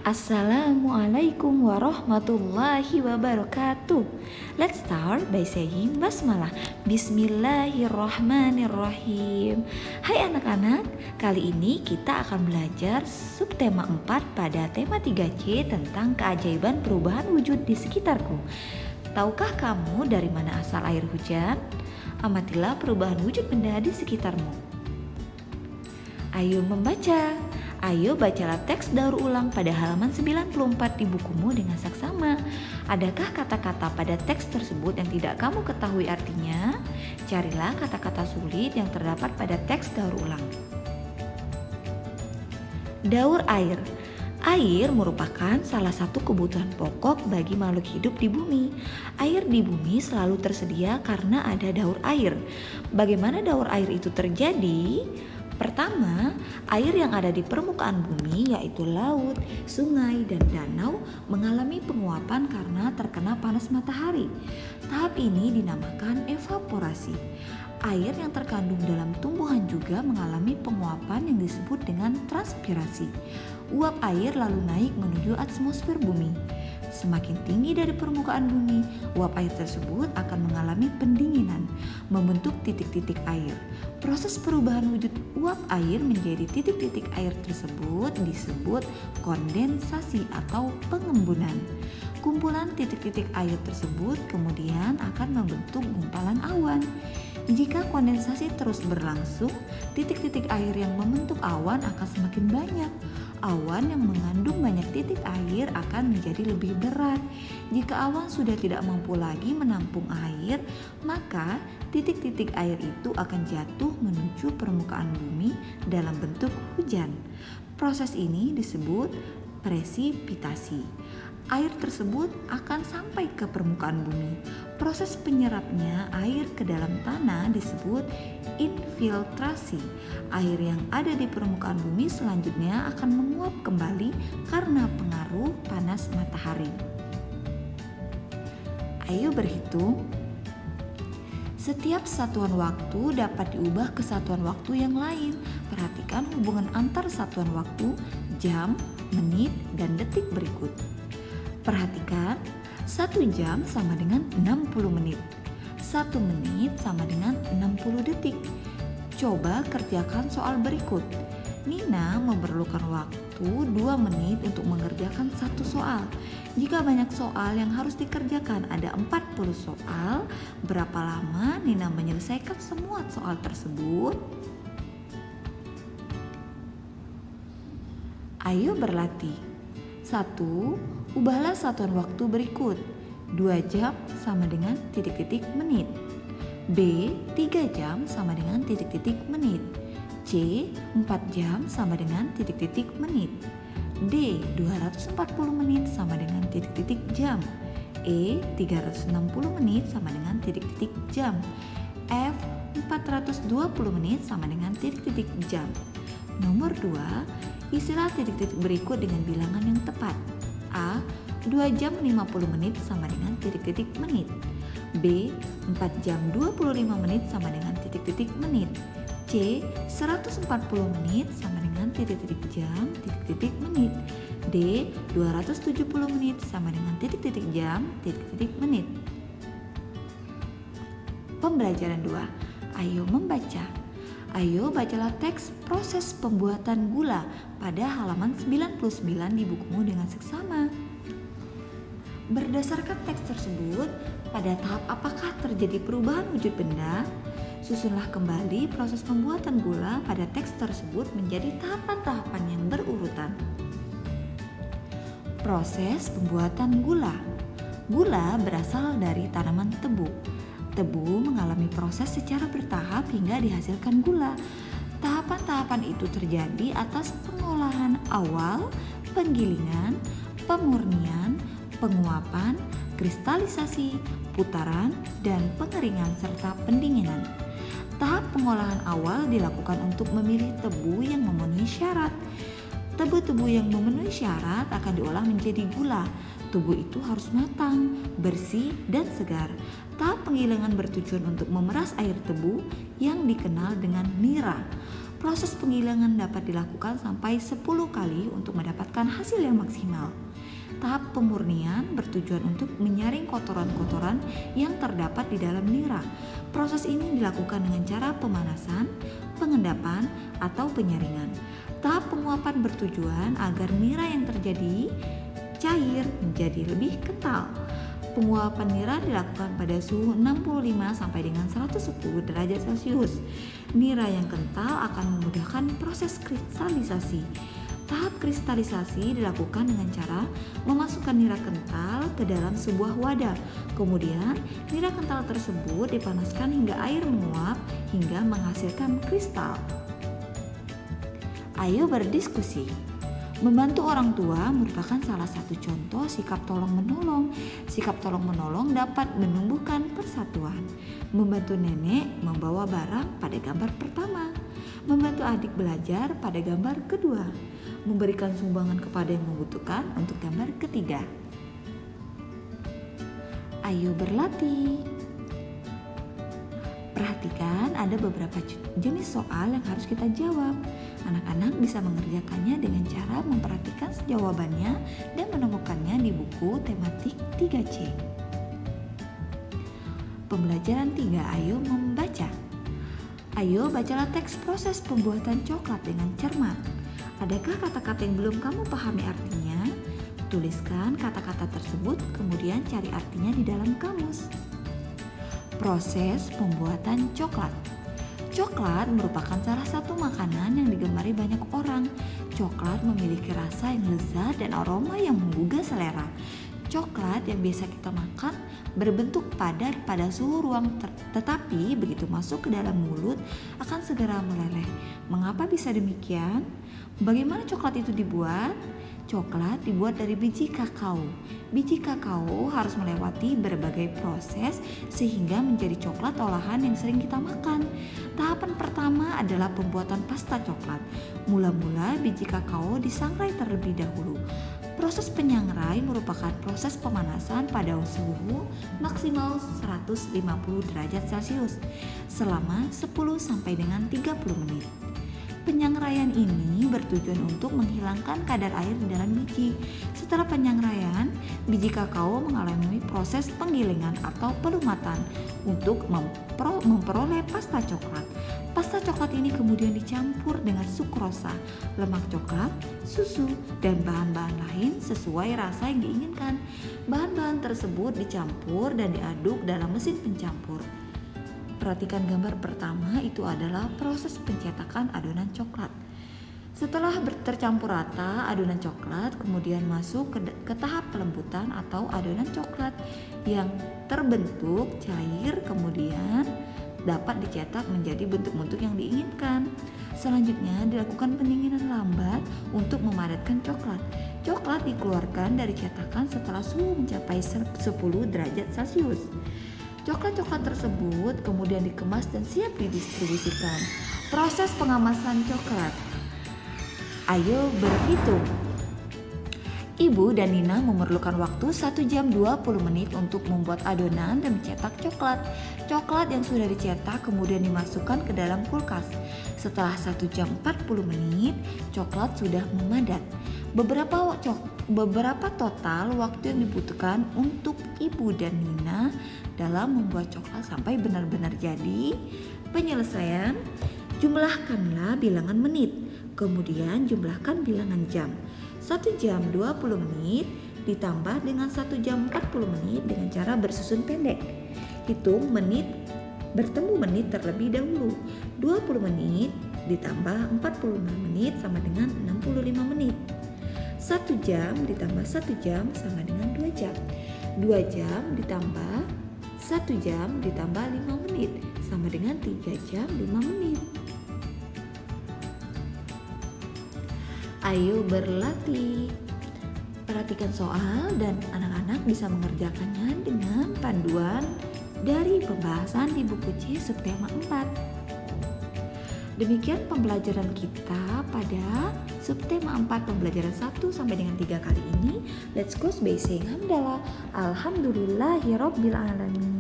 Assalamualaikum warahmatullahi wabarakatuh. Let's start by saying basmalah. Bismillahirrahmanirrahim. Hai anak-anak, kali ini kita akan belajar subtema 4 pada tema 3C tentang keajaiban perubahan wujud di sekitarku. Tahukah kamu dari mana asal air hujan? Amatilah perubahan wujud benda di sekitarmu. Ayo membaca. Ayo bacalah teks daur ulang pada halaman 94 di bukumu dengan saksama. Adakah kata-kata pada teks tersebut yang tidak kamu ketahui artinya? Carilah kata-kata sulit yang terdapat pada teks daur ulang. Daur air. Air merupakan salah satu kebutuhan pokok bagi makhluk hidup di bumi. Air di bumi selalu tersedia karena ada daur air. Bagaimana daur air itu terjadi? Pertama, air yang ada di permukaan bumi yaitu laut, sungai, dan danau mengalami penguapan karena terkena panas matahari. Tahap ini dinamakan evaporasi. Air yang terkandung dalam tumbuhan juga mengalami penguapan yang disebut dengan transpirasi. Uap air lalu naik menuju atmosfer bumi. Semakin tinggi dari permukaan bumi, uap air tersebut akan mengalami pendinginan, membentuk titik-titik air. Proses perubahan wujud uap air menjadi titik-titik air tersebut disebut kondensasi atau pengembunan. Kumpulan titik-titik air tersebut kemudian akan membentuk gumpalan awan. Jika kondensasi terus berlangsung, titik-titik air yang membentuk awan akan semakin banyak. Awan yang mengandung banyak titik air akan menjadi lebih berat. Jika awan sudah tidak mampu lagi menampung air, maka titik-titik air itu akan jatuh menuju permukaan bumi dalam bentuk hujan. Proses ini disebut presipitasi. Air tersebut akan sampai ke permukaan bumi. Proses penyerapnya air ke dalam tanah disebut infiltrasi. Air yang ada di permukaan bumi selanjutnya akan menguap kembali karena pengaruh panas matahari. Ayo berhitung. Setiap satuan waktu dapat diubah ke satuan waktu yang lain. Perhatikan hubungan antar satuan waktu, jam, menit, dan detik berikut. Perhatikan, 1 jam sama dengan 60 menit. 1 menit sama dengan 60 detik. Coba kerjakan soal berikut. Nina memerlukan waktu 2 menit untuk mengerjakan 1 soal. Jika banyak soal yang harus dikerjakan, ada 40 soal, berapa lama Nina menyelesaikan semua soal tersebut? Ayo berlatih. 1. Ubahlah satuan waktu berikut. 2 jam sama dengan titik-titik menit. B. 3 jam sama dengan titik-titik menit. C. 4 jam sama dengan titik-titik menit. D. 240 menit sama dengan titik-titik jam. E. 360 menit sama dengan titik-titik jam. F. 420 menit sama dengan titik-titik jam. Nomor 2. Isilah titik-titik berikut dengan bilangan yang tepat. A. 2 jam 50 menit sama dengan titik-titik menit. B. 4 jam 25 menit sama dengan titik-titik menit. C. 140 menit sama dengan titik-titik jam, titik-titik menit. D. 270 menit sama dengan titik-titik jam, titik-titik menit. Pembelajaran 2. Ayo membaca. Ayo bacalah teks proses pembuatan gula pada halaman 99 di bukumu dengan seksama. Berdasarkan teks tersebut, pada tahap apakah terjadi perubahan wujud benda? Susunlah kembali proses pembuatan gula pada teks tersebut menjadi tahapan-tahapan yang berurutan. Proses pembuatan gula. Gula berasal dari tanaman tebu. Tebu mengalami proses secara bertahap hingga dihasilkan gula. Tahapan-tahapan itu terjadi atas pengolahan awal, penggilingan, pemurnian, penguapan, kristalisasi, putaran, dan pengeringan serta pendinginan. Tahap pengolahan awal dilakukan untuk memilih tebu yang memenuhi syarat. Tebu-tebu yang memenuhi syarat akan diolah menjadi gula. Tebu itu harus matang, bersih, dan segar. Tahap penggilingan bertujuan untuk memeras air tebu yang dikenal dengan nira. Proses penggilingan dapat dilakukan sampai 10 kali untuk mendapatkan hasil yang maksimal. Tahap pemurnian bertujuan untuk menyaring kotoran-kotoran yang terdapat di dalam nira. Proses ini dilakukan dengan cara pemanasan, pengendapan, atau penyaringan. Tahap penguapan bertujuan agar nira yang terjadi cair menjadi lebih kental. Penguapan nira dilakukan pada suhu 65 sampai dengan 110 derajat Celcius. Nira yang kental akan memudahkan proses kristalisasi. Tahap kristalisasi dilakukan dengan cara memasukkan nira kental ke dalam sebuah wadah. Kemudian, nira kental tersebut dipanaskan hingga air menguap hingga menghasilkan kristal. Ayo berdiskusi. Membantu orang tua merupakan salah satu contoh sikap tolong-menolong. Sikap tolong-menolong dapat menumbuhkan persatuan. Membantu nenek membawa barang pada gambar pertama. Membantu adik belajar pada gambar kedua. Memberikan sumbangan kepada yang membutuhkan untuk gambar ketiga. Ayo berlatih. Perhatikan ada beberapa jenis soal yang harus kita jawab. Anak-anak bisa mengerjakannya dengan cara memperhatikan jawabannya dan menemukannya di buku tematik 3C. Pembelajaran 3, ayo membaca. Ayo bacalah teks proses pembuatan coklat dengan cermat. Adakah kata-kata yang belum kamu pahami artinya? Tuliskan kata-kata tersebut, kemudian cari artinya di dalam kamus. Proses pembuatan coklat. Coklat merupakan salah satu makanan yang digemari banyak orang. Coklat memiliki rasa yang lezat dan aroma yang menggugah selera. Coklat yang biasa kita makan berbentuk padat pada suhu ruang tetapi begitu masuk ke dalam mulut akan segera meleleh. Mengapa bisa demikian? Bagaimana coklat itu dibuat? Coklat dibuat dari biji kakao. Biji kakao harus melewati berbagai proses sehingga menjadi coklat olahan yang sering kita makan. Tahapan pertama adalah pembuatan pasta coklat. Mula-mula biji kakao disangrai terlebih dahulu. Proses penyangrai merupakan proses pemanasan pada suhu maksimal 150 derajat Celcius selama 10 sampai dengan 30 menit. Penyangraian ini bertujuan untuk menghilangkan kadar air di dalam biji. Setelah penyangraian, biji kakao mengalami proses penggilingan atau pelumatan untuk memperoleh pasta coklat. Pasta coklat ini kemudian dicampur dengan sukrosa, lemak coklat, susu, dan bahan-bahan lain sesuai rasa yang diinginkan. Bahan-bahan tersebut dicampur dan diaduk dalam mesin pencampur. Perhatikan gambar pertama, itu adalah proses pencetakan adonan coklat. Setelah tercampur rata adonan coklat, kemudian masuk ke tahap pelembutan atau adonan coklat yang terbentuk cair, kemudian dapat dicetak menjadi bentuk-bentuk yang diinginkan. Selanjutnya dilakukan pendinginan lambat untuk memadatkan coklat. Coklat dikeluarkan dari cetakan setelah suhu mencapai 10 derajat Celcius. Coklat-coklat tersebut kemudian dikemas dan siap didistribusikan. Proses pengemasan coklat. Ayo berhitung. Ibu dan Nina memerlukan waktu 1 jam 20 menit untuk membuat adonan dan mencetak coklat. Coklat yang sudah dicetak kemudian dimasukkan ke dalam kulkas. Setelah 1 jam 40 menit, coklat sudah memadat. Beberapa total waktu yang dibutuhkan untuk Ibu dan Nina dalam membuat coklat sampai benar-benar jadi. Penyelesaian, jumlahkanlah bilangan menit, kemudian jumlahkan bilangan jam. 1 jam 20 menit ditambah dengan 1 jam 40 menit dengan cara bersusun pendek. Hitung menit bertemu menit terlebih dahulu. 20 menit ditambah 45 menit sama dengan 65 menit. 1 jam ditambah 1 jam sama dengan 2 jam. 2 jam ditambah 1 jam ditambah 5 menit sama dengan 3 jam 5 menit. Ayo berlatih. Perhatikan soal dan anak-anak bisa mengerjakannya dengan panduan dari pembahasan di buku C subtema 4. Demikian pembelajaran kita pada subtema 4 pembelajaran 1 sampai dengan 3 kali ini. Let's close by saying hamdalah. Alhamdulillahirabbil alamin.